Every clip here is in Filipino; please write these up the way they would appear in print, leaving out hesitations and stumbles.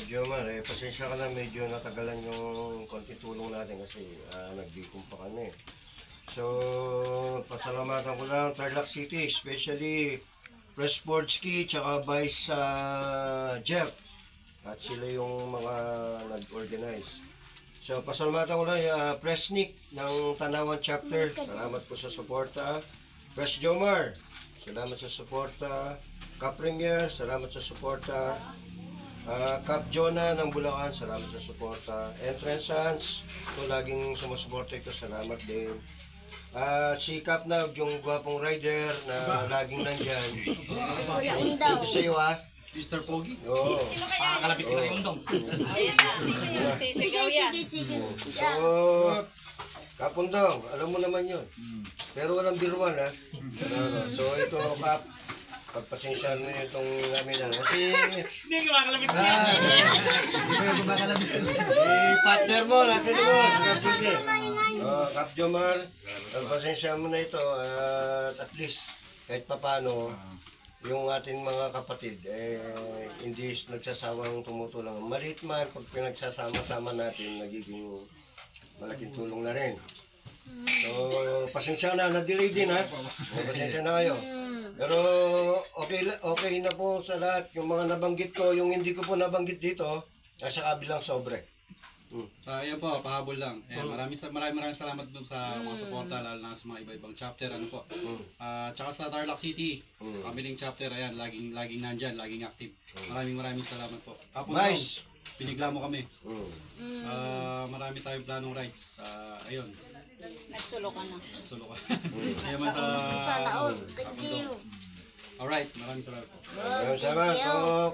Jomar, pasensya ka na, medyo natagalan yung konti tulong natin kasi nagbikom pa kami. So, pasalamatan ko lang Tarlac City, especially Press Sportsky tsaka Vice Jeff. At sila yung mga nag-organize. So, pasalamatan ko lang Press Nick ng Tanawan Chapter. Salamat po sa suporta. Press Jomar, salamat sa suporta. Cap Premier, salamat sa suporta. Cap Jonah ng Bulacan, salamat sa suporta. Entrance Sans, ito laging sumusuporta ito, salamat din. Si Cap na, yung gwapong rider na laging nandyan. Ito sa'yo Mr. Pogi? Oo. Kalapit ko na yung undong. Sisigaw yan. So, Kapundong, alam mo naman yun. Pero walang biruan So ito, Cap, pagpasensyahan mo itong namin kasi Hindi ko makalapit ko. partner mo, nasa doon, Cap Judy. Cap Jomar, pagpasensyahan mo na ito at least kahit papano yung ating mga kapatid hindi nagsasawang tumutulong. Maliit man pag pinagsasama-sama natin nagiging malaking tulong na rin. So, pasensya na, na-delay din pasensya na kayo. Pero okay na po sa lahat. Yung mga nabanggit ko, yung hindi ko po nabanggit dito, nasa kabilang sobre. Ayan po, pahabol lang. Maraming salamat dun sa mga suporta, lalo na sa mga iba-ibang chapter. Tsaka sa Tarlac City, kamiling chapter, ayan, laging nandyan, laging active. Maraming salamat po. Tapos Nice! pinigla mo kami. Marami tayong planong rides. Ayun. Nagsulo ka na. Sulo ka. Kaya man sa... Sana all. Thank you. Alright, maraming salamat po. Maraming salamat. So,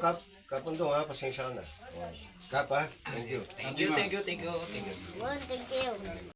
Kapundong pasensya ka na. Cap thank you. Thank you. Thank you.